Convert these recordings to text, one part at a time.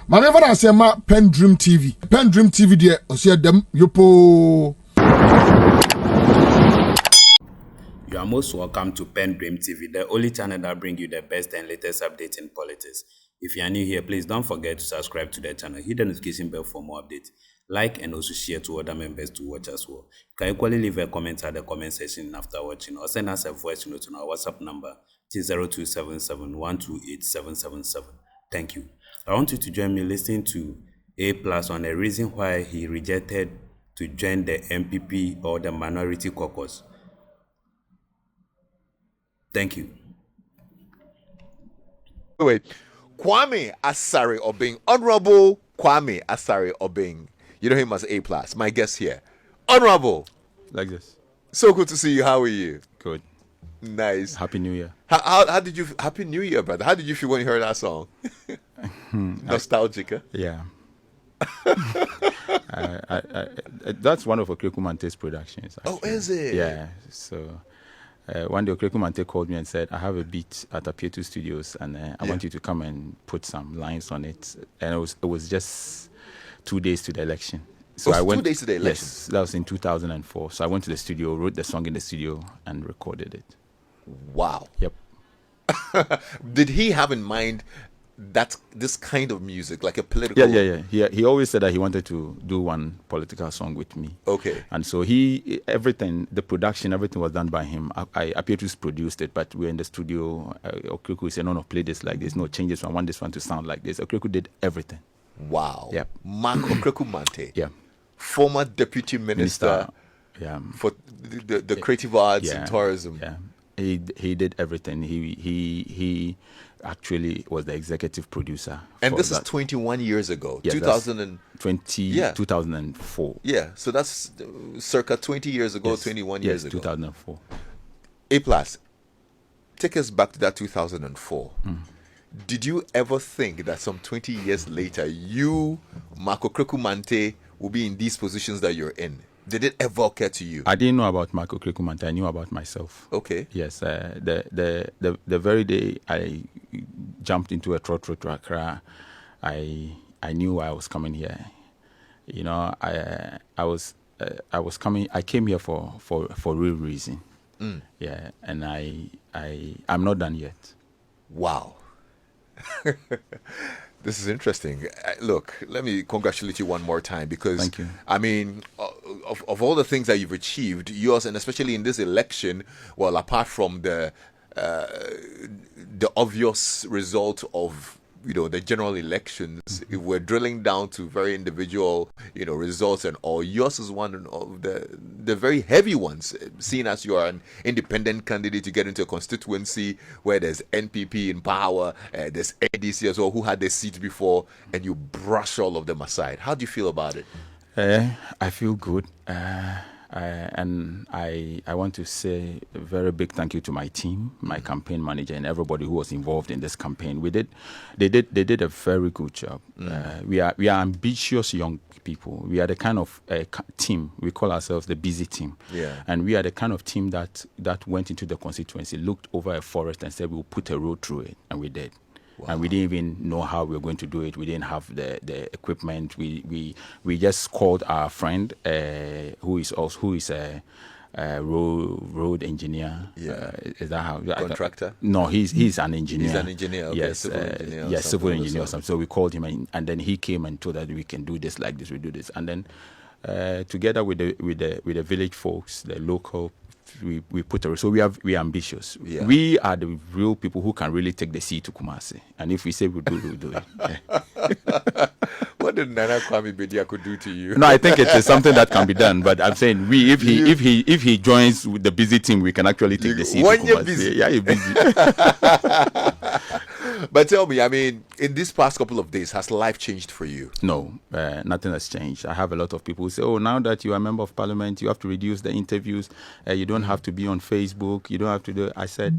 Maneva na sema PENDREAM TV. PENDREAM TV de osia dem yopo. You are most welcome to PENDREAM TV, the only channel that brings you the best and latest updates in politics. If you are new here, please don't forget to subscribe to the channel, hit the notification bell for more updates, like and also share to other members to watch as well. You can equally leave a comment at the comment section after watching or send us a voice note on our WhatsApp number 0277-128-777. Thank you. I want you to join me listening to Aplus on the reason why he rejected to join the NPP or the minority caucus. Thank you. Wait, Kwame Asare Obeng, Honorable Kwame Asare Obeng. You know him as A+. My guest here, Honorable. Like this. So good to see you. How are you? Good. Nice. Happy New Year. How did you? Happy New Year, brother. How did you feel when you heard that song? Nostalgic, huh? Yeah. That's one of Okreku Mante's productions. Actually. Oh, is it? Yeah. So one day Okreku Mante called me and said, I have a beat at Aplus Studios and I want you to come and put some lines on it. And it was just 2 days to the election. So I went 2 days to the election? Yes, that was in 2004. So I went to the studio, wrote the song in the studio and recorded it. Wow. Yep. Did he have in mind this kind of music, like a political? Yeah. He always said that he wanted to do one political song with me. Okay. And so everything, the production, everything was done by him. I appear to produced it, but we're in the studio. Okreku said, no, play this like this. No changes. I want this one to sound like this. Okreku did everything. Wow. Yep. Mark Okreku Mante. Yeah. Former deputy minister. Yeah. For the creative arts and tourism. Yeah. He did everything. He actually was the executive producer. And this is 21 years ago. Yeah, 2004. Yeah, so that's circa 20 years ago, yes. 21 years ago. 2004. A+, take us back to that 2004. Did you ever think that some 20 years later, you, Mark Okreku Mante, will be in these positions that you're in? Did it ever occur to you? I didn't know about Mark Okreku Mante. I knew about myself. Okay. Yes. The very day I jumped into a trot Accra, I knew I was coming here. You know, I was coming. I came here for real reason. Yeah, and I'm not done yet. Wow. This is interesting. Look, let me congratulate you one more time because, thank you. I mean, of all the things that you've achieved, yours, and especially in this election, well, apart from the obvious result of, you know, the general elections, if we're drilling down to very individual, you know, results and all, yours is one of the very heavy ones, seeing as you are an independent candidate to get into a constituency where there's NPP in power, there's ADC as well, who had their seat before, and you brush all of them aside. How do you feel about it? I feel good. And I want to say a very big thank you to my team, my campaign manager, and everybody who was involved in this campaign. They did a very good job. We are ambitious young people. We are the kind of team, we call ourselves the busy team. Yeah. And we are the kind of team that went into the constituency, looked over a forest and said we'll put a road through it, and we did. Wow. And we didn't even know how we were going to do it. We didn't have the equipment. We just called our friend, who is a road engineer. Yeah. Is that how? Contractor? No, he's an engineer. He's an engineer. Okay. Yes, civil engineer. Yes, civil engineer or something. So we called him, and then he came and told us we can do this like this. We do this, and then together with the village folks, the local. We put a so we are ambitious. Yeah. We are the real people who can really take the sea to Kumasi, and if we say we do it. Yeah. What did Nana Kwame Bedia could do to you? No, I think it is something that can be done. But I'm saying if he joins with the busy team, we can actually take the sea to Kumasi. You're busy. Yeah, you're busy. But tell me, I mean, in these past couple of days, has life changed for you? No, nothing has changed. I have a lot of people who say, oh, now that you are a member of parliament, you have to reduce the interviews. You don't have to be on Facebook. You don't have to do. I say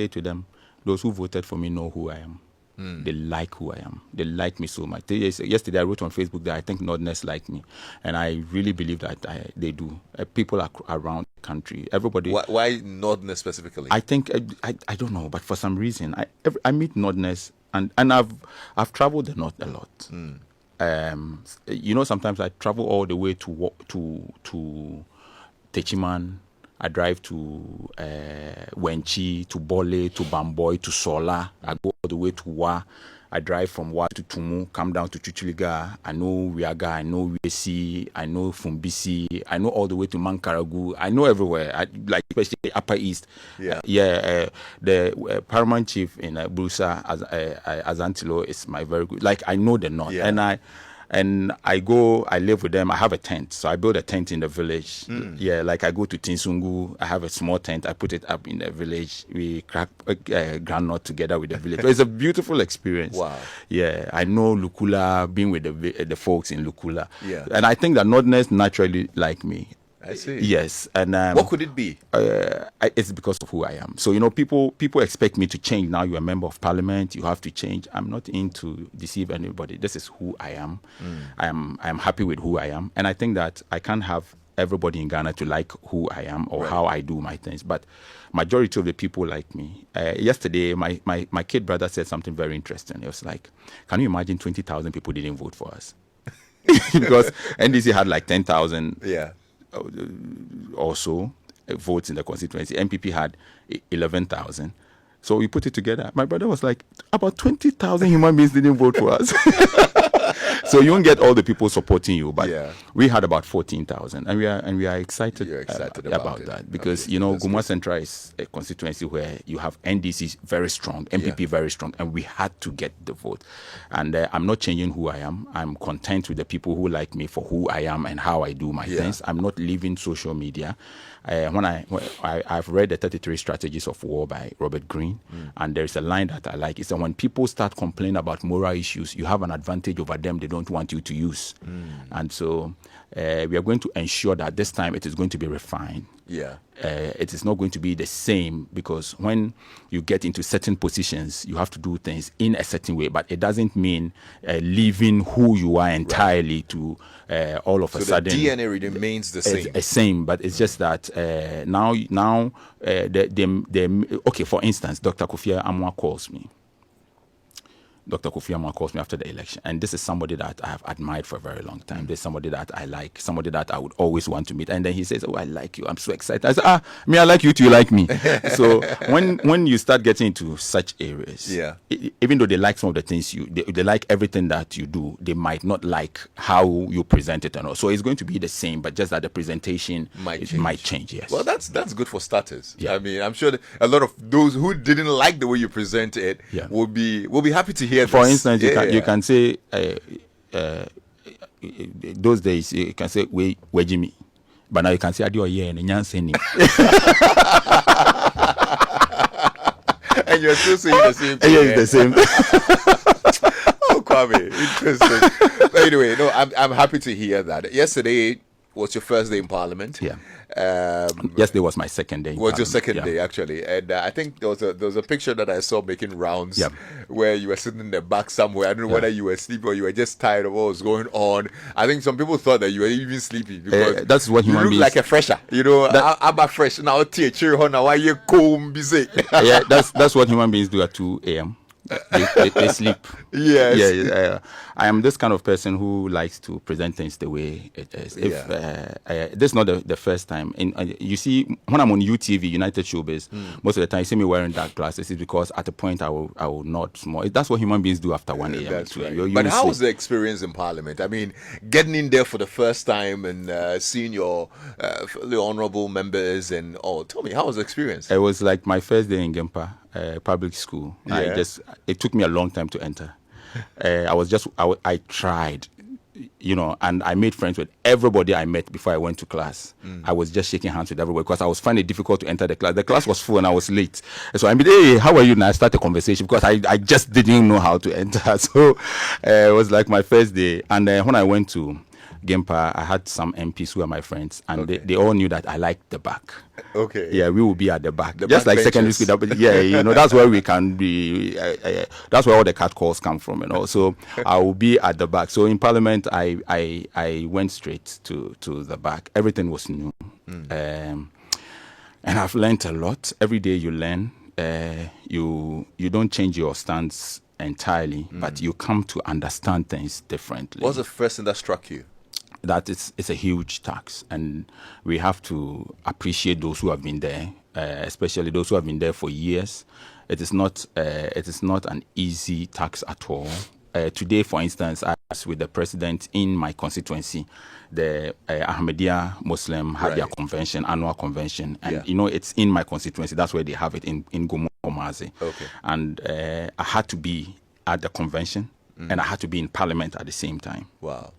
to them, those who voted for me know who I am. They like who I am. They like me so much. Yesterday I wrote on Facebook that I think Nordness like me, and I really believe that they do. People around the country, everybody. Why Nordness specifically? I think I don't know, but for some reason I meet Nordness, and I've traveled the North a lot. Sometimes I travel all the way to Techiman. I drive to Wenchi, to Bole, to Bamboy, to Sola. I go all the way to Wa. I drive from Wa to Tumu, come down to Chuchuliga. I know Wiaga, I know Wiesi, I know Fumbisi, I know all the way to Mankaragu. I know everywhere, like especially Upper East. The paramount chief in Brusa, Azantilo, is my very good. Like, I know the North. Yeah. And I live with them. I have a tent. So I build a tent in the village. Yeah, like I go to Tinsungu. I have a small tent. I put it up in the village. We crack a groundnut together with the village. It's a beautiful experience. Wow. Yeah, I know Lukula, being with the folks in Lukula. Yeah. And I think that Nordness naturally like me. I see. Yes. And what could it be? It's because of who I am. So, people expect me to change. Now you're a member of parliament, you have to change. I'm not in to deceive anybody. This is who I am. I am happy with who I am. And I think that I can't have everybody in Ghana to like who I am or how I do my things. But majority of the people like me. Yesterday, my kid brother said something very interesting. It was like, can you imagine 20,000 people didn't vote for us? Because NDC had like 10,000. Yeah. Also votes in the constituency. NPP had 11,000. So we put it together. My brother was like, about 20,000 human beings didn't vote for us. So you won't get all the people supporting you, but we had about 14,000, and we are excited. You're excited about that because Gumua Central is a constituency where you have NDC very strong, NPP very strong, and we had to get the vote. And I'm not changing who I am. I'm content with the people who like me for who I am and how I do my things. I'm not leaving social media. I've read the 33 Strategies of War by Robert Greene, and there's a line that I like. It's that when people start complaining about moral issues, you have an advantage over them they don't want you to use. And so we are going to ensure that this time it is going to be refined. It is not going to be the same, because when you get into certain positions, you have to do things in a certain way, but it doesn't mean leaving who you are entirely to all of a sudden. So the DNA remains the same. It's same, but it's just that now, okay, for instance, Dr. Kofi Amwa calls me. Dr. Kofi Amwa calls me after the election, and this is somebody that I have admired for a very long time. There's somebody that I like, somebody that I would always want to meet. And then he says, "Oh, I like you. I'm so excited." I said, I like you too. You like me. So when you start getting into such areas, even though they like some of the things they like everything that you do, they might not like how you present it and all. So it's going to be the same, but just that the presentation might change. Yes. Well, that's good for starters. I mean, I'm sure that a lot of those who didn't like the way you present it will be happy to hear. For instance, you can say those days you can say we Jimmy, but now you can say Adio and Nyanseni. And you're still saying the same thing. Yeah, the same. Oh, Kwame, interesting. But anyway, no, I'm happy to hear that. Yesterday was your first day in Parliament. Yesterday was my second day. Was your second day, actually. And I think there was a picture that I saw making rounds where you were sitting in the back somewhere. I don't know whether you were sleeping or you were just tired of what was going on. I think some people thought that you were even sleepy because that's what you look like a fresher. I'm a fresh now. Why you comb busy? Yeah, that's what human beings do at 2 a.m. They sleep. Yes. I am this kind of person who likes to present things the way it is. This is not the first time. You see, when I'm on UTV, United Showbiz, most of the time you see me wearing dark glasses. It's because at a point I will not small. That's what human beings do after 1 a.m. That's right. But how was the experience in Parliament? I mean, getting in there for the first time and seeing your honourable members and all. Tell me, how was the experience? It was like my first day in Gempa. Public school. It took me a long time to enter. I tried, and I made friends with everybody I met before I went to class. I was just shaking hands with everybody because I was finding it difficult to enter the class. The class was full and I was late. So I mean, hey, how are you? And I started a conversation because I just didn't know how to enter. So it was like my first day. And when I went to Gimpa, I had some MPs who are my friends, and Okay. they all knew that I liked the back. Okay. Yeah, we will be at the back, The just back like secondary benches. school. But yeah, that's where we can be. That's where all the cat calls come from, So I will be at the back. So in Parliament, I went straight to the back. Everything was new, and I've learned a lot. Every day you learn. You don't change your stance entirely, but you come to understand things differently. What's the first thing that struck you? That it's a huge tax, and we have to appreciate those who have been there, especially those who have been there for years. It is not an easy tax at all. Today, for instance, as with the president in my constituency, the Ahmadiyya Muslim had their convention, annual convention, and it's in my constituency. That's where they have it in Gomomazi. Okay. And I had to be at the convention, and I had to be in Parliament at the same time. Wow.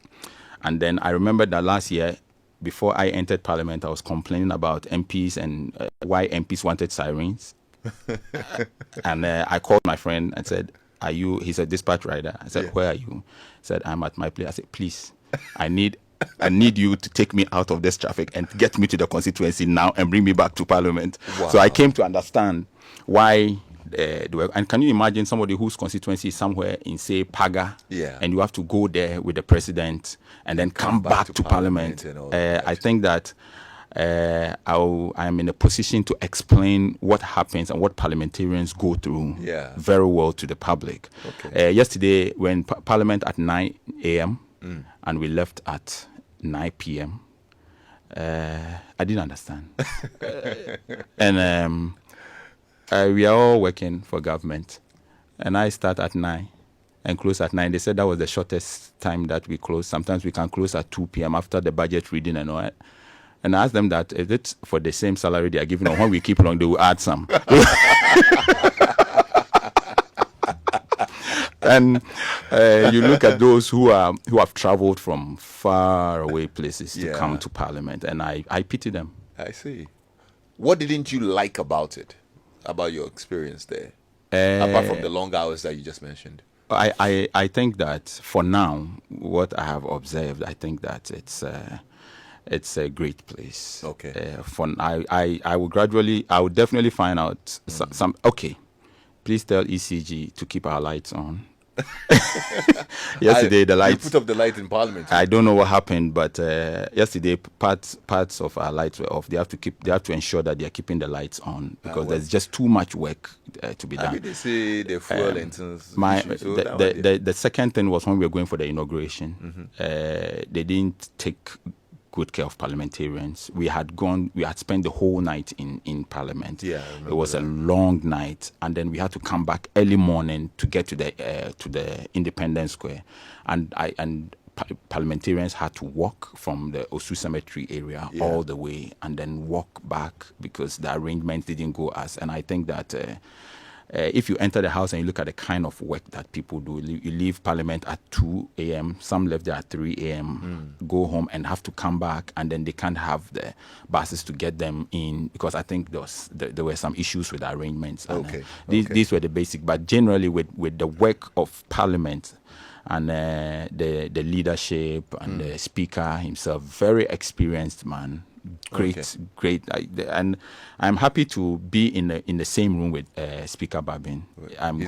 And then I remember that last year, before I entered Parliament, I was complaining about MPs and why MPs wanted sirens. And I called my friend and said, "Are you?" He's a dispatch rider. I said, "Where are you?" He said, "I'm at my place." I said, "Please, I need you to take me out of this traffic and get me to the constituency now and bring me back to Parliament." Wow. So I came to understand why. And can you imagine somebody whose constituency is somewhere in, say, Paga, and you have to go there with the president and then come back to Parliament? I think that I am in a position to explain what happens and what parliamentarians go through very well to the public. Okay. Yesterday, when Parliament at 9 a.m. and we left at 9 p.m., I didn't understand. And we are all working for government, and I start at 9 and close at 9. They said that was the shortest time that we close. Sometimes we can close at 2 p.m. after the budget reading and all that. And I asked them that if it's for the same salary they are giving, or when we keep long, they will add some. And you look at those who have traveled from far away places to come to Parliament, and I pity them. I see. What didn't you like about it? About your experience there, apart from the long hours that you just mentioned? I think that for now, what I have observed, I think that it's a great place. Okay. I will definitely find out some. Okay, please tell ECG to keep our lights on. Yesterday the lights. You put up the light in Parliament. I don't know what happened, but yesterday parts of our lights were off. They have to ensure that they are keeping the lights on because there's just too much work to be done. I mean, they say the fuel engines. The second thing was when we were going for the inauguration. They didn't take good care of parliamentarians. We had spent the whole night in Parliament. Yeah, it was a long night, and then we had to come back early morning to get to the Independence Square, and parliamentarians had to walk from the Osu Cemetery area all the way and then walk back because the arrangements didn't go as. And I think that if you enter the house and you look at the kind of work that people do, you leave Parliament at 2 a.m., some left there at 3 a.m., go home and have to come back, and then they can't have the buses to get them in because I think there were some issues with the arrangements. And, these were the basic, but generally with the work of Parliament and the leadership and the Speaker himself, very experienced man. Great, and I'm happy to be in the same room with Speaker Babin. I'm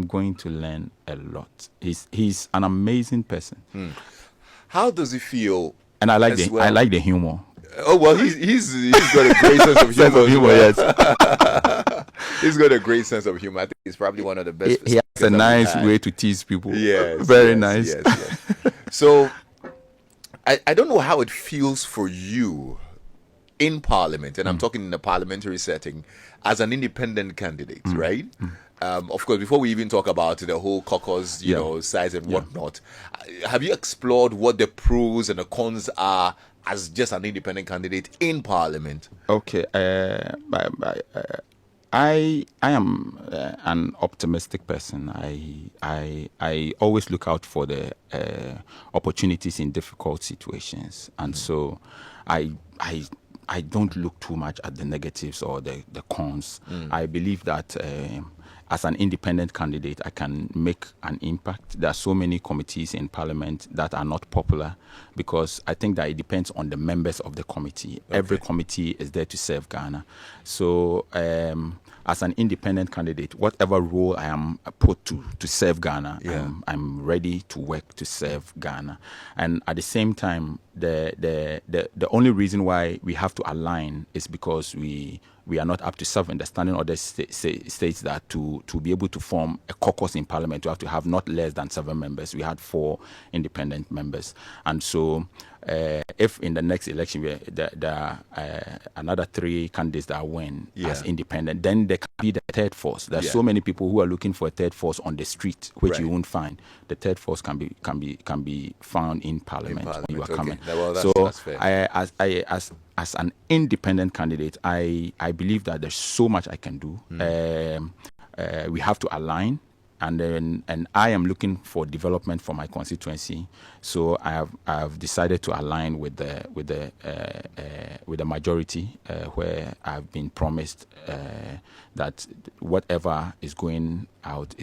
going to learn a lot. He's an amazing person. How does he feel? And I like the humor. Oh well, he's got a great sense of humor. Yes. He's got a great sense of humor. I think he's probably one of the best. He has a nice way to tease people. Yes, very nice. Yes. So. I don't know how it feels for you in Parliament, and I'm talking in a parliamentary setting, as an independent candidate, right? Of course, before we even talk about the whole caucus, size and whatnot, have you explored what the pros and the cons are as just an independent candidate in Parliament? Okay, I am an optimistic person. I always look out for the opportunities in difficult situations, and so I don't look too much at the negatives or the cons. I believe that as an independent candidate, I can make an impact. There are so many committees in Parliament that are not popular because I think that it depends on the members of the committee. Okay. Every committee is there to serve Ghana. So as an independent candidate, whatever role I am put to serve Ghana, I'm ready to work to serve Ghana. And at the same time, the only reason why we have to align is because we are not up to 7. The standing order states that to be able to form a caucus in Parliament, you have to have not less than 7 members. We had 4 independent members. And so if in the next election there are another 3 candidates that win as independent, then there can be the third force. There's so many people who are looking for a third force on the street, which you won't find. The third force can be found in Parliament when you are coming. Well, so that's fair. As an independent candidate, I believe that there's so much I can do. We have to align, and I am looking for development for my constituency. So I have decided to align with the majority, where I've been promised that whatever is going out,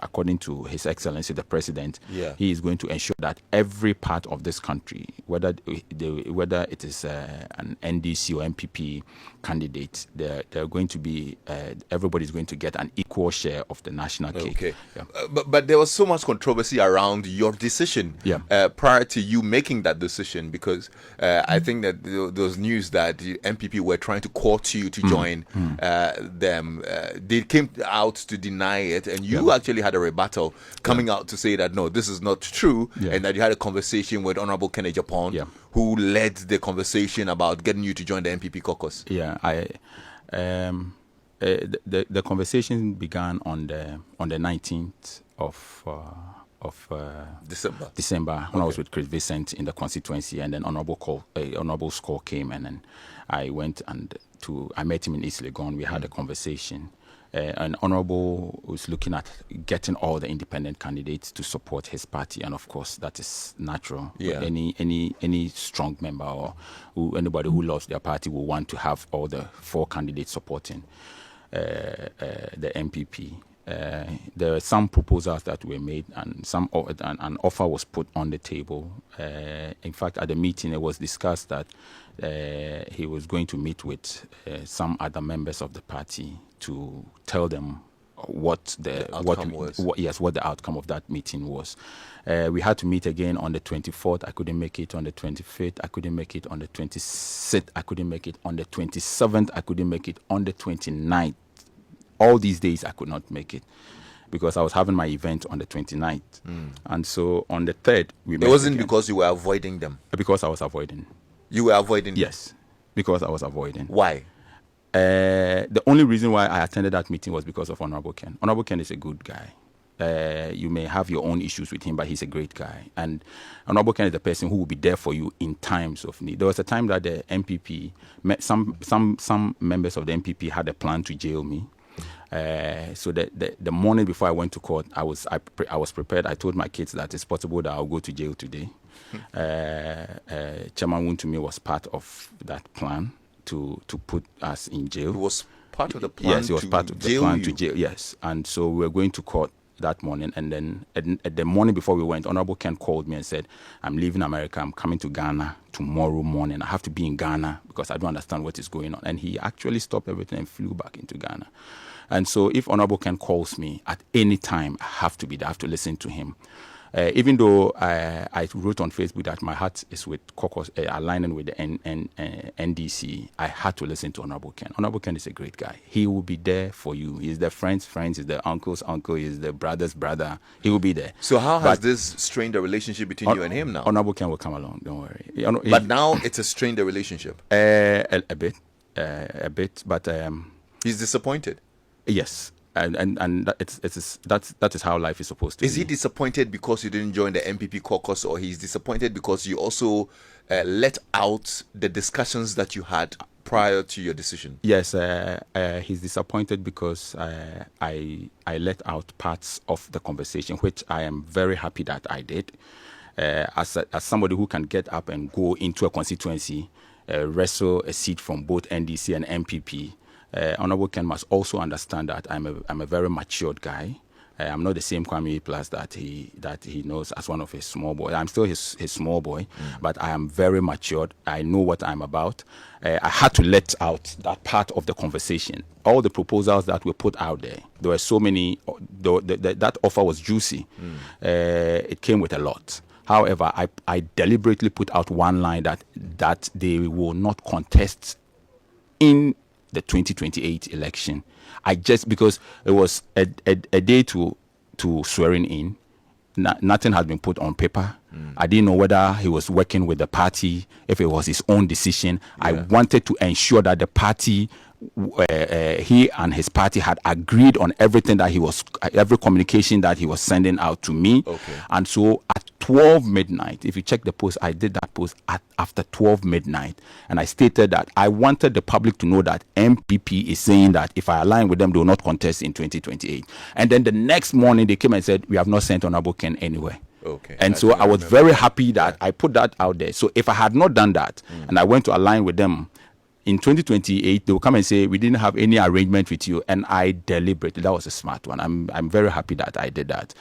according to His Excellency the President, he is going to ensure that every part of this country, whether it is an NDC or NPP candidate, they're going to be everybody's going to get an equal share of the national cake. Okay, but there was so much controversy around your decision prior to you making that decision, because I think that there was news that the NPP were trying to court you to join them. They came out to deny it, and you actually had a rebuttal coming out to say that no, this is not true, and that you had a conversation with Honorable Kenneth Japon, who led the conversation about getting you to join the NPP caucus. The conversation began on the 19th of December when I was with Chris Vincent in the constituency, and then Honorable Score came, and then I went I met him in East Legon. We had a conversation. And Honorable was looking at getting all the independent candidates to support his party, and of course that is natural. Any strong member or anybody who loves their party will want to have all the 4 candidates supporting the NPP. There were some proposals that were made, and an offer was put on the table. In fact, at the meeting, it was discussed that he was going to meet with some other members of the party to tell them what the outcome of that meeting was. We had to meet again on the 24th. I couldn't make it on the 25th. I couldn't make it on the 26th. I couldn't make it on the 27th. I couldn't make it on the 29th. All these days I could not make it because I was having my event on the 29th. And so on the 3rd, we met. It wasn't again. Because you were avoiding them? Because I was avoiding. You were avoiding them? Yes, because I was avoiding. Why? The only reason why I attended that meeting was because of Honorable Ken. Honorable Ken is a good guy. You may have your own issues with him, but he's a great guy. And Honorable Ken is the person who will be there for you in times of need. There was a time that the NPP, some members of the NPP had a plan to jail me. So the morning before I went to court, I was prepared. I told my kids that it's possible that I'll go to jail today. Chairman Wuntumi was part of that plan to put us in jail. He was part of the plan. Yes, he was part of the plan to jail. Yes, and so we were going to court that morning, and then at the morning before we went, Honorable Ken called me and said, "I'm leaving America. I'm coming to Ghana tomorrow morning. I have to be in Ghana because I don't understand what is going on." And he actually stopped everything and flew back into Ghana. And so if Honorable Ken calls me at any time, I have to be there. I have to listen to him. Even though I wrote on Facebook that my heart is with Caucus, aligning with the NDC, I had to listen to Honorable Ken. Honorable Ken is a great guy. He will be there for you. He's the friend's friend. He's the uncle's uncle. He's the brother's brother. He will be there. So how has this strained the relationship between you and him now? Honorable Ken will come along. Don't worry. But now it's a strained relationship. A bit. But he's disappointed. Yes. And that is how life is supposed to be. Is he disappointed because you didn't join the NPP caucus, or he's disappointed because you also let out the discussions that you had prior to your decision? Yes, he's disappointed because I let out parts of the conversation, which I am very happy that I did. As somebody who can get up and go into a constituency, wrestle a seat from both NDC and NPP, Honorable Ken must also understand that I'm a very matured guy. I'm not the same Kwame Plus that he knows as one of his small boys. I'm still his small boy, but I am very matured. I know what I'm about. I had to let out that part of the conversation. All the proposals that were put out there were so many. That offer was juicy. It came with a lot. However, I deliberately put out one line that they will not contest in the 2028 election. Because it was a day to swearing in. Nothing has been put on paper. I didn't know whether he was working with the party, if it was his own decision. Yeah. I wanted to ensure that the party, he and his party had agreed on everything every communication that he was sending out to me. Okay. And so at 12 midnight, if you check the post, I did that post after 12 midnight. And I stated that I wanted the public to know that NPP is saying that if I align with them, they will not contest in 2028. And then the next morning, they came and said, we have not sent Honorable Ken anywhere. Okay. And so I was very happy that I put that out there. So if I had not done that and I went to align with them, in 2028, they will come and say, we didn't have any arrangement with you. And I deliberately, that was a smart one. I'm very happy that I did that.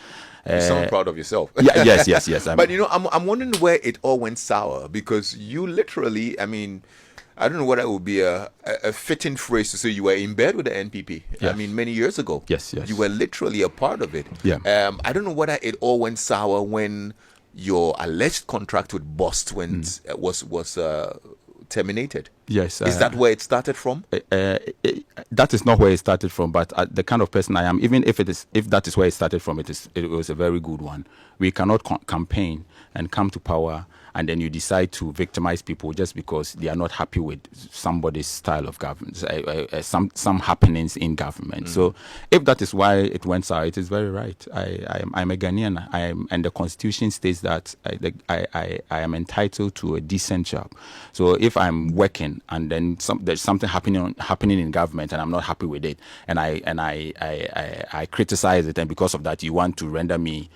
You sound proud of yourself. Yeah, yes. But, I'm wondering where it all went sour, because you literally, I don't know whether it would be a fitting phrase to say you were in bed with the NPP. Yes. Many years ago. Yes. You were literally a part of it. Yeah. I don't know whether it all went sour when your alleged contract with Bost was terminated. Yes. Is that where it started from? That is not where it started from, but the kind of person I am, even if that is where it started from, it was a very good one. We cannot campaign and come to power and then you decide to victimize people just because they are not happy with somebody's style of government, some happenings in government. So if that is why it went sour, it is very right. I'm a Ghanaian, and the constitution states that I am entitled to a decent job. So if I'm working and then there's something happening in government and I'm not happy with it, and I criticize it, and because of that you want to render me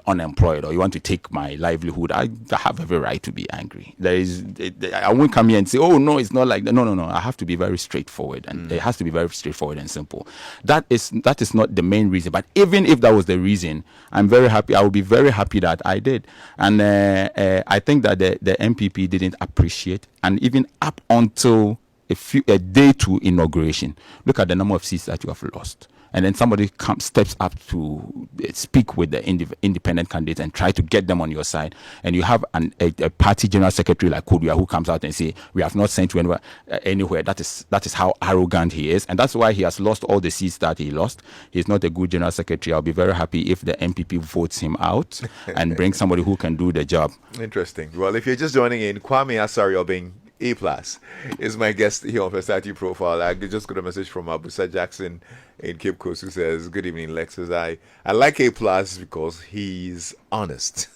unemployed, or you want to take my livelihood, I have every right to be angry. I won't come here and say, oh no, it's not like that. No. I have to be very straightforward, and it has to be very straightforward and simple. That is not the main reason, but even if that was the reason, I'm very happy. I would be very happy that I did, and I think that the NPP didn't appreciate, and even up until a day to inauguration, look at the number of seats that you have lost. And then somebody steps up to speak with the independent candidates and try to get them on your side. And you have a party general secretary like Kodua who comes out and say, we have not sent you anywhere. That is how arrogant he is. And that's why he has lost all the seats that he lost. He's not a good general secretary. I'll be very happy if the NPP votes him out and brings somebody who can do the job. Interesting. Well, if you're just joining in, Kwame Asariobing Aplus is my guest here on Personality Profile. I just got a message from Abusa Jackson in Cape Coast who says, good evening, Lex. I like Aplus because he's honest.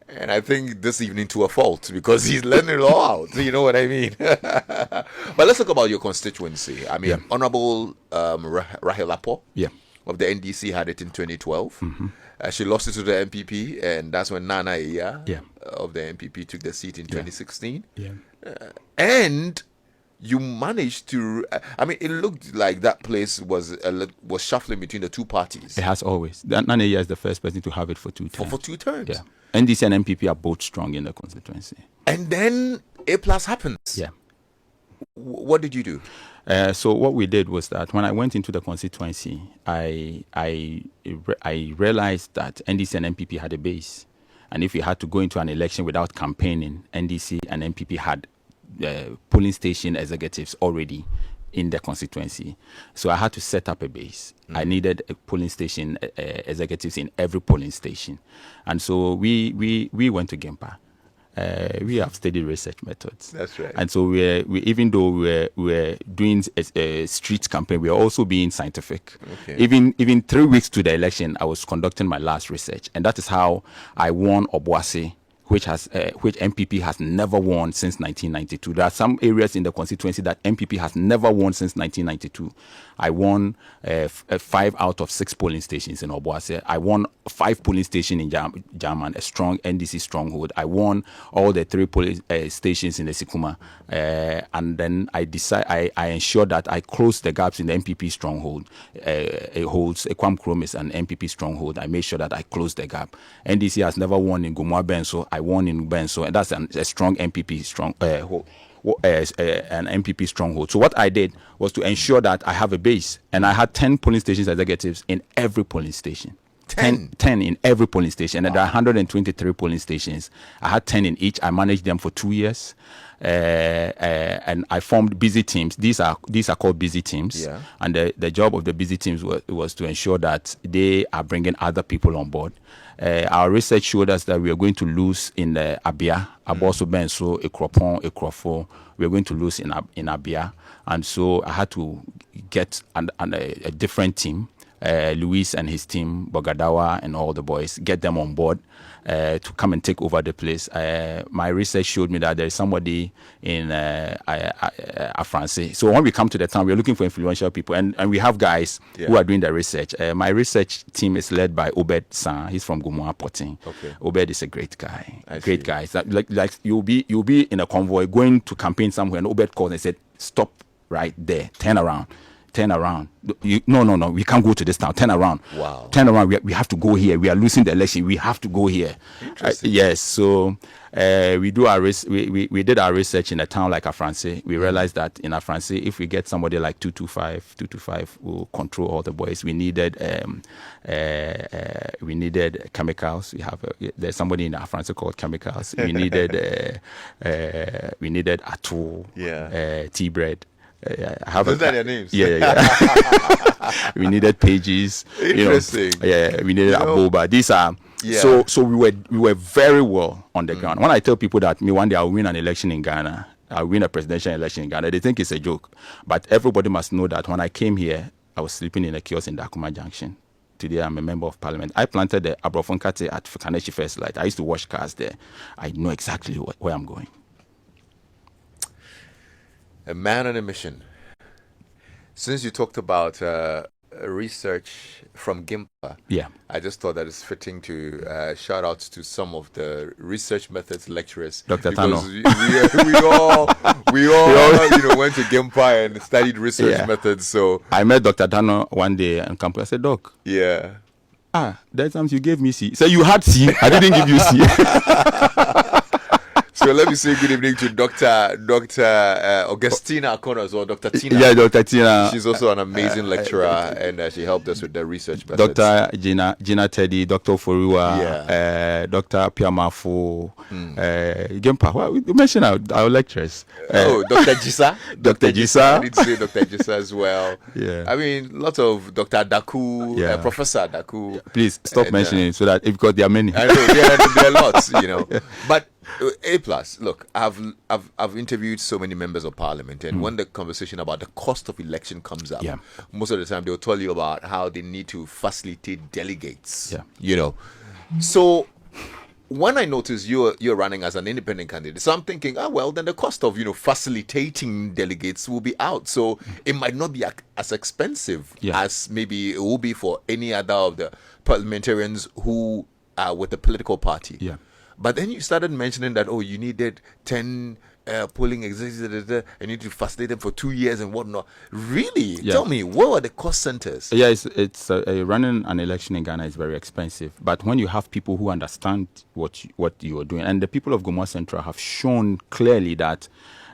And I think this evening to a fault, because he's letting it all out. You know what I mean? But let's talk about your constituency. Honorable Rahel Apo of the NDC had it in 2012. She lost it to the NPP, and that's when Nana Iya of the NPP took the seat in 2016. And you managed to, it looked like that place was shuffling between the two parties. It has always. Nana Iya is the first person to have it for 2 terms. For 2 terms? Yeah. NDC and NPP are both strong in the constituency. And then A+ happens. Yeah. What did you do? So what we did was that when I went into the constituency, I realized that NDC and NPP had a base. And if you had to go into an election without campaigning, NDC and NPP had polling station executives already in the constituency. So I had to set up a base. I needed a polling station executives in every polling station. And so we went to Gempa. We have studied research methods. That's right. And so we even though we're doing a street campaign, we are also being scientific. Okay. Even 3 weeks to the election, I was conducting my last research, and that is how I won Obuasi which NPP has never won since 1992. There are some areas in the constituency that NPP has never won since 1992. I won 5 out of 6 polling stations in Obuasi. I won 5 polling stations in German, a strong NDC stronghold. I won all the 3 polling stations in the Sikuma, and then I ensured that I closed the gaps in the NPP stronghold. It holds Ekwam Kromis and NPP stronghold. I made sure that I closed the gap. NDC has never won in Gumwa Benso. I won in Benso, and that's a strong NPP an NPP stronghold. So what I did was to ensure that I have a base, and I had 10 polling stations executives in every polling station. 10 in every polling station, and there are 123 polling stations. I had 10 in each. I managed them for 2 years, and I formed busy teams. These are called busy teams, and the job of the busy teams was to ensure that they are bringing other people on board. Our research showed us that we are going to lose in the Abia, Aboso Benso, Ekropon, Ekrofo. We are going to lose in Abia, and so I had to get a different team. Luis and his team, Bogadawa and all the boys, get them on board to come and take over the place. My research showed me that there is somebody in Afranse. So when we come to the town, we're looking for influential people, and we have guys who are doing the research. My research team is led by Obed San. He's from Gumwa Potin. Okay. Obed is a great guy. Great guy. Like you'll be in a convoy going to campaign somewhere, and Obed called and said, "Stop right there. Turn around. No, we can't go to this town. Turn around. Wow. Turn around. We have to go here. We are losing the election. We have to go here." Yes. So we did our research in a town like Afranse. We realized that in Afranse, if we get somebody like 225 will control all the boys. We needed chemicals. There's somebody in Afranse called chemicals. We needed Atoll, tea bread. Those are their names. Yeah. We needed pages. Interesting. We needed Aboba. These are so we were very well on the ground. When I tell people that one day I'll win an election in Ghana, I'll win a presidential election in Ghana, they think it's a joke. But everybody must know that when I came here, I was sleeping in a kiosk in Dakuma Junction. Today I'm a member of parliament. I planted the Abrofonkate at Kaneshi First Light. I used to wash cars there. I know exactly where I'm going. A man on a mission. Since you talked about research from GIMPA, I just thought that it's fitting to shout out to some of the research methods lecturers. Dr. Tano. We all went to GIMPA and studied research methods. So I met Dr. Tano one day on campus. I said, "Doc, that times you gave me C. So you had C. I didn't give you C." So let me say good evening to Dr. Augustina Akono as well, Dr. Tina. Yeah, Dr. Tina. She's also an amazing lecturer, and she helped us with the research methods. Dr. Gina Teddy, Dr. Foriwa, Dr. Piamafu, Gempa. Well, we mentioned our lecturers. Dr. Jisa. Dr. Jisa. I did say Dr. Jisa as well. I mean, lots of Dr. Daku, Professor Daku. Please stop mentioning so that because there are many. I know there are lots, but. A+, look, I've interviewed so many members of parliament, and when the conversation about the cost of election comes up, most of the time they'll tell you about how they need to facilitate delegates. So when I notice you're running as an independent candidate, so I'm thinking, then the cost of facilitating delegates will be out, so it might not be as expensive as maybe it will be for any other of the parliamentarians who are with the political party. But then you started mentioning that, you needed 10 polling executives, and you need to facilitate them for 2 years and whatnot. Really? Tell me, what were the cost centers? Yeah, it's running an election in Ghana is very expensive. But when you have people who understand what you are doing, and the people of Gomorrah Central have shown clearly that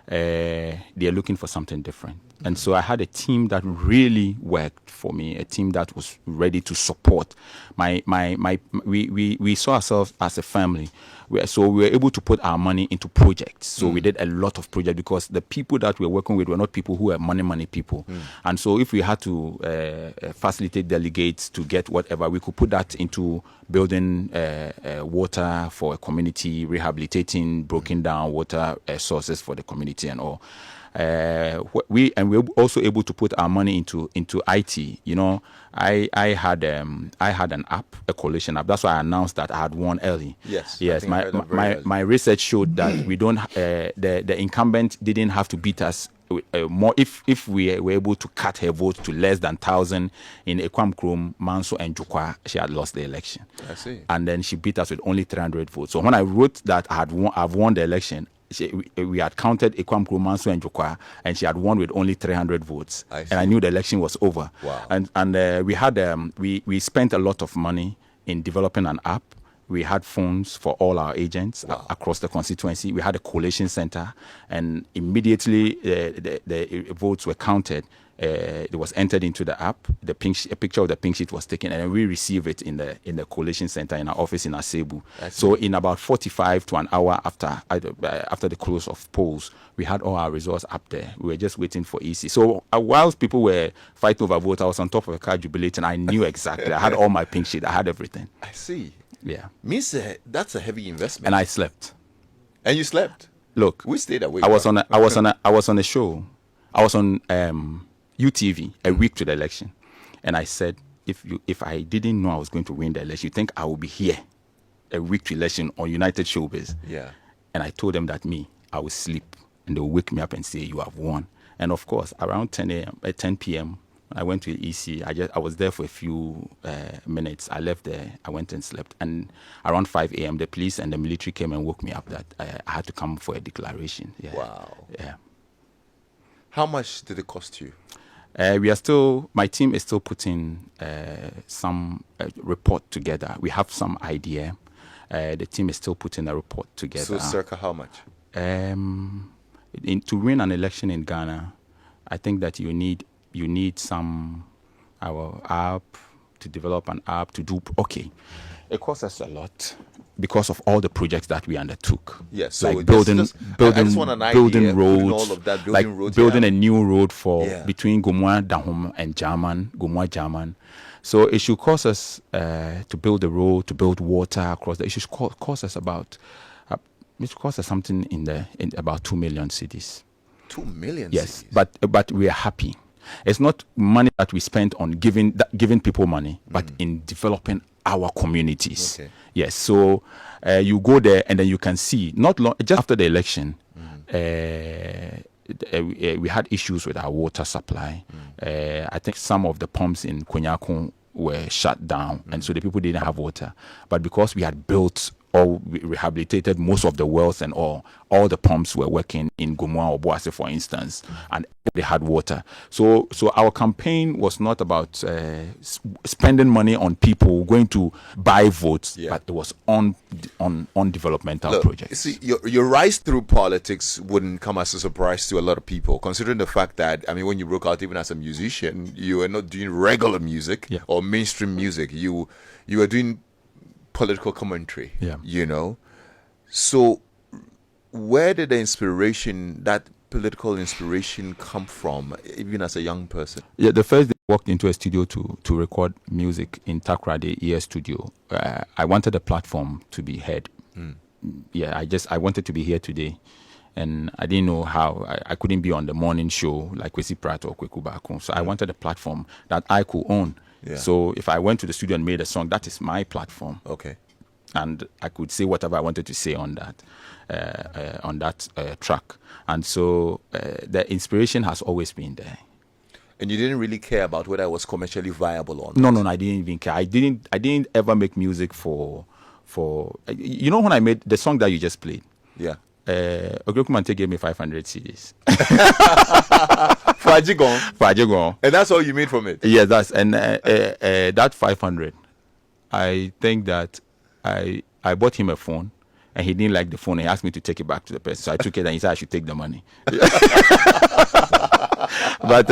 they are looking for something different. And so I had a team that really worked for me, a team that was ready to support. We saw ourselves as a family. So we were able to put our money into projects. So we did a lot of projects because the people that we were working with were not people who were money people. And so if we had to facilitate delegates to get whatever, we could put that into building water for a community, rehabilitating broken down water sources for the community and all. we were also able to put our money into IT. You know, I had an app, a coalition app. That's why I announced that I had won early. Yes. Yes. My research showed that we don't. The incumbent didn't have to beat us. More if we were able to cut her vote to less than 1,000 in Ekwam Krom, Manso and Jukwa, she had lost the election. I see. And then she beat us with only 300 votes. So when I wrote that I've won the election, we had counted Ekwam Krom, Manso and Jukwa, and she had won with only 300 votes. And I knew the election was over. Wow. And we had we spent a lot of money in developing an app. We had phones for all our agents across the constituency. We had a collation center, and immediately the votes were counted. It was entered into the app. A picture of the pink sheet was taken, and we received it in the collation center in our office in Asebu. So in about 45 to an hour after the close of polls, we had all our results up there. We were just waiting for EC. So whilst people were fighting over votes, I was on top of a car jubilating. I knew exactly. I had all my pink sheet. I had everything. I see. Yeah. Means that's a heavy investment. And I slept. And you slept? Look, we stayed awake. I was on a show. I was on UTV a week to the election, and I said, if I didn't know I was going to win the election, you think I would be here a week to election on United Showbiz? Yeah. And I told them that I would sleep, and they would wake me up and say, you have won. And of course, around 10 p.m. I went to EC. I was there for a few minutes. I left there. I went and slept. And around 5 a.m., the police and the military came and woke me up that I had to come for a declaration. Yeah. Wow. Yeah. How much did it cost you? My team is still putting some report together. We have some idea. The team is still putting a report together. So circa how much? To win an election in Ghana, I think that you need our app, to develop an app, to do, it costs us a lot because of all the projects that we undertook. Yes, so like building roads, all of that, building a new road between Gomwa Dahom and Gomwa German. So it should cost us to build the road, to build water across it should cost us something in about 2 million cedis. 2 million. Yes, but we are happy. It's not money that we spent on giving people money, but in developing our communities. Okay. Yes, so you go there and then you can see, just after the election, we had issues with our water supply. I think some of the pumps in Konyakon were shut down, and so the people didn't have water. But because we had built or rehabilitated most of the wells and all the pumps were working in Gomwa or Boase, for instance, and they had water. So our campaign was not about spending money on people going to buy votes, but it was on developmental projects. You see, your rise through politics wouldn't come as a surprise to a lot of people, considering the fact that, when you broke out even as a musician, you were not doing regular music or mainstream music. You were doing political commentary, So where did that political inspiration come from, even as a young person? Yeah, the first day I walked into a studio to record music in Takra, the ER studio, I wanted a platform to be heard. Yeah, I wanted to be here today. And I didn't know how. I couldn't be on the morning show like Kwesi Pratt or Kweku Bakun. So I wanted a platform that I could own. Yeah. So if I went to the studio and made a song, that is my platform. Okay. And I could say whatever I wanted to say on that track. And so the inspiration has always been there. And you didn't really care about whether it was commercially viable or not? No, I didn't even care. I didn't ever make music for when I made the song that you just played. Yeah. Ogrekumante gave me 500 CDs. For Ajigon. And that's all you made from it? Yeah, that 500. I think that I bought him a phone and he didn't like the phone. He asked me to take it back to the person. So I took it and he said I should take the money. But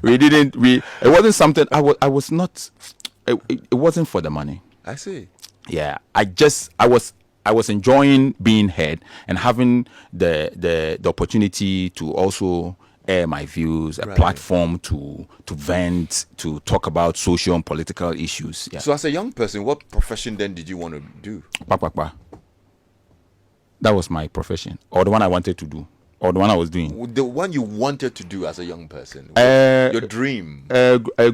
we didn't. It wasn't something. I was not. It wasn't for the money. I see. Yeah, I was enjoying being heard and having the opportunity to also air my views, a platform to vent, to talk about social and political issues. Yeah. So as a young person, what profession then did you want to do? That was my profession, or the one I wanted to do. or the one I was doing? The one you wanted to do as a young person, your dream.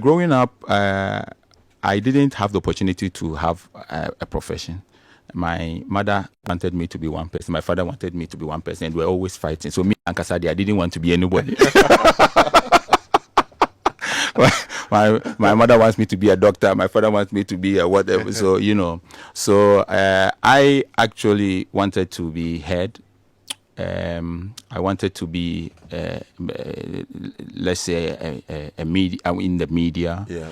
Growing up, I didn't have the opportunity to have a profession. My mother wanted me to be one person. My father wanted me to be one person, and we were always fighting. So me and Kasadi, I didn't want to be anybody. my mother wants me to be a doctor. My father wants me to be a whatever. So I actually wanted to be head. I wanted to be, let's say, a media in the media. Yeah.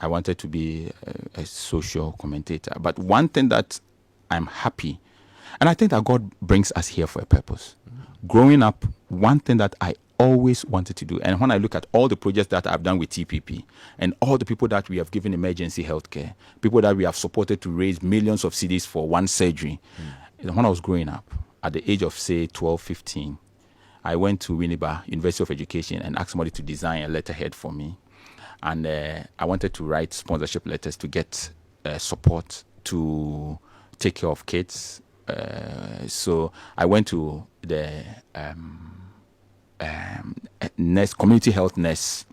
I wanted to be a social commentator. But one thing that I'm happy, and I think that God brings us here for a purpose. Growing up, one thing that I always wanted to do, and when I look at all the projects that I've done with TPP and all the people that we have given emergency healthcare, people that we have supported to raise millions of cedis for one surgery, when I was growing up, at the age of, say, 12, 15, I went to Winneba, University of Education, and asked somebody to design a letterhead for me. And I wanted to write sponsorship letters to get support to take care of kids. So I went to the community health nurse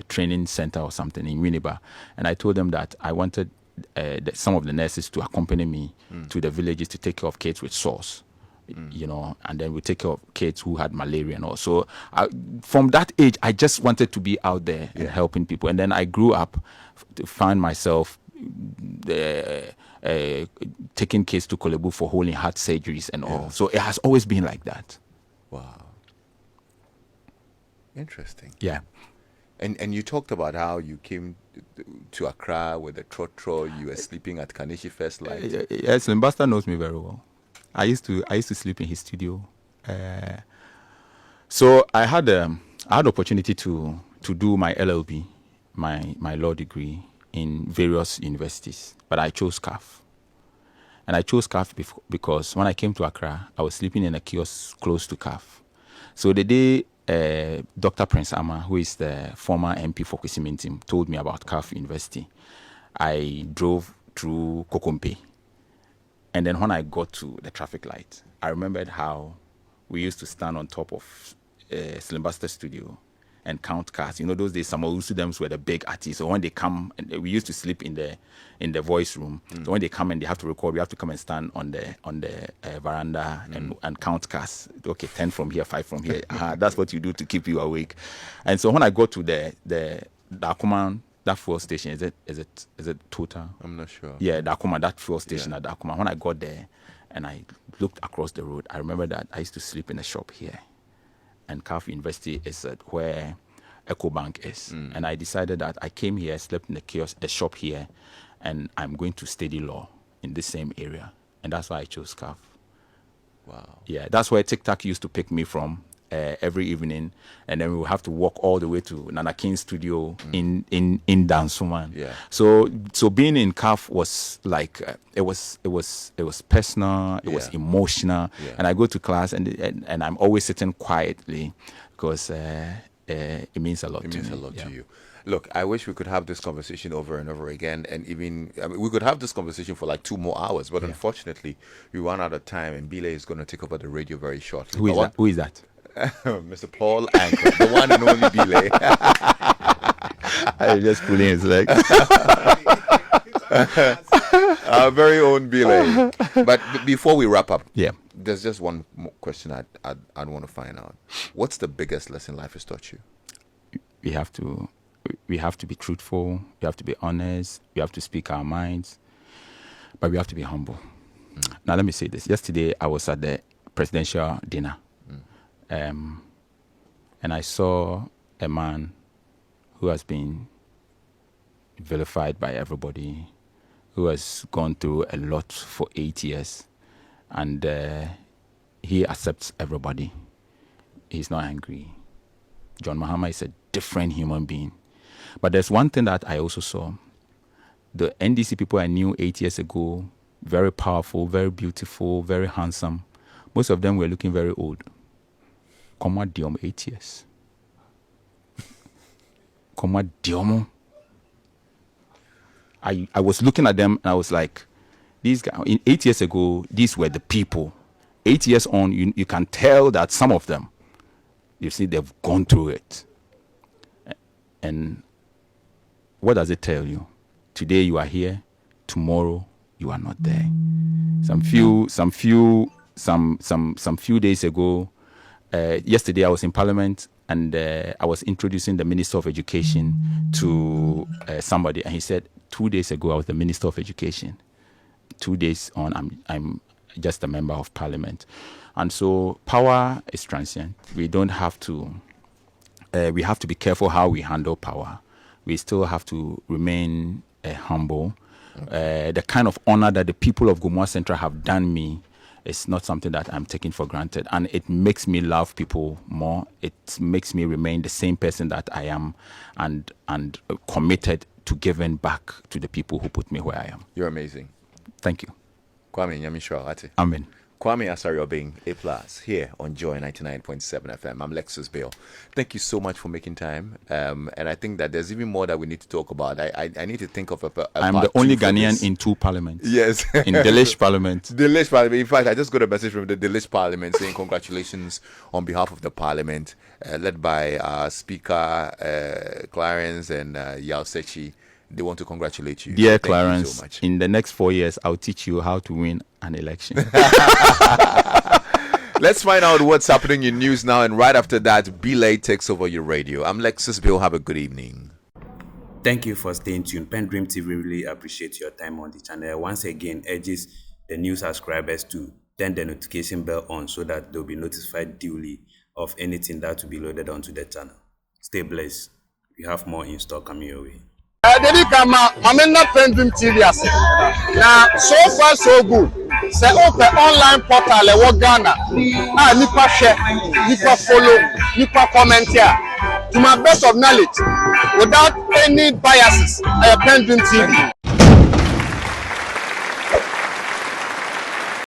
training center or something in Winneba. And I told them that I wanted some of the nurses to accompany me to the villages to take care of kids with SARS, and then we take care of kids who had malaria and all. So from that age, I just wanted to be out there and helping people. And then I grew up to find myself taking kids to Kolebu for holding heart surgeries and all. So it has always been like that. Wow. Interesting. Yeah. And you talked about how you came to Accra with a trotro. You were sleeping at Kanishi First Light. Yes, Limbasta knows me very well. I used to sleep in his studio. So I had opportunity to do my LLB, my law degree in various universities, but I chose CAF. And I chose CAF because when I came to Accra, I was sleeping in a kiosk close to CAF. So the day Dr. Prince Ama, who is the former MP for Kwesimintim, told me about CAF University, I drove through Kokompe. And then when I got to the traffic light, I remembered how we used to stand on top of Slimbuster Studio and count cars. Those days, some of them were the big artists. So when they come, and we used to sleep in the voice room. So when they come and they have to record, we have to come and stand on the veranda and count cars. Okay, 10 from here, 5 from here. That's what you do to keep you awake. And so when I got to the Dakuman, that fuel station, is it Total? I'm not sure. Yeah, Dakuma, that fuel station at Dakuma. When I got there and I looked across the road, I remember that I used to sleep in a shop here. And CAF University is where EcoBank is. And I decided that I came here, slept in the shop here, and I'm going to study law in this same area. And that's why I chose CAF. Wow. Yeah, that's where TikTok used to pick me from every evening. And then we would have to walk all the way to Nana King's studio in Dansuman. Yeah. So being in CAF was like, it was personal, it was emotional. Yeah. And I go to class and I'm always sitting quietly because it means a lot to me. It means a lot to you. Look, I wish we could have this conversation over and over again, and we could have this conversation for like 2 more hours, but unfortunately, we run out of time, and Bile is going to take over the radio very shortly. Who is that? Mr. Paul Anchor, the one and only Bile. I just pulling his leg. Our very own Bile. But before we wrap up, there's just one more question I'd want to find out. What's the biggest lesson life has taught you? We have to be truthful. We have to be honest. We have to speak our minds, but we have to be humble. Now, let me say this. Yesterday, I was at the presidential dinner, and I saw a man who has been vilified by everybody, who has gone through a lot for 8 years, and he accepts everybody. He's not angry. John Mahama is a different human being. But there's one thing that I also saw. The NDC people I knew 8 years ago, very powerful, very beautiful, very handsome. Most of them were looking very old. Come on, Diom, 8 years. Come on, Diom. I was looking at them and I was like, these guys, 8 years ago, these were the people. 8 years on, you can tell that some of them, you see, they've gone through it. And what does it tell you? Today you are here, tomorrow you are not there. Some few days ago, yesterday I was in Parliament, and I was introducing the Minister of Education to somebody, and he said 2 days ago I was the Minister of Education. 2 days on, I'm just a member of Parliament. And so power is transient. We don't have to. We have to be careful how we handle power. We still have to remain humble. The kind of honor that the people of Gomoa Central have done me is not something that I'm taking for granted. And it makes me love people more. It makes me remain the same person that I am, and committed to giving back to the people who put me where I am. You're amazing. Thank you. Kwame Nyamisho. Amen. Kwame Asariobing, Aplus, here on Joy 99.7 FM. I'm Lexus Bill. Thank you so much for making time. And I think that there's even more that we need to talk about. I need to think of a I'm the only Ghanaian in 2 parliaments. Yes. In Delish Parliament. Delish Parliament. In fact, I just got a message from the Delish Parliament saying congratulations on behalf of the Parliament, led by our Speaker, Clarence, and Yao Sechi. They want to congratulate you. Dear Thank Clarence, you so much. in the next 4 years, I'll teach you how to win an election. Let's find out what's happening in news now, and right after that, Belay takes over your radio. I'm Lexus Bill. Have a good evening. Thank you for staying tuned. PENDREAM TV really appreciate your time on the channel. Once again, urges the new subscribers to turn the notification bell on so that they'll be notified duly of anything that will be loaded onto the channel. Stay blessed. We have more in store coming your way. Dedi kama mamena PENDREAM TV ase. Na so far so good. Say open online portal e wo Ghana. Nipa share, nipa follow, nipa comment here. To my best of knowledge, without any biases, PENDREAM TV.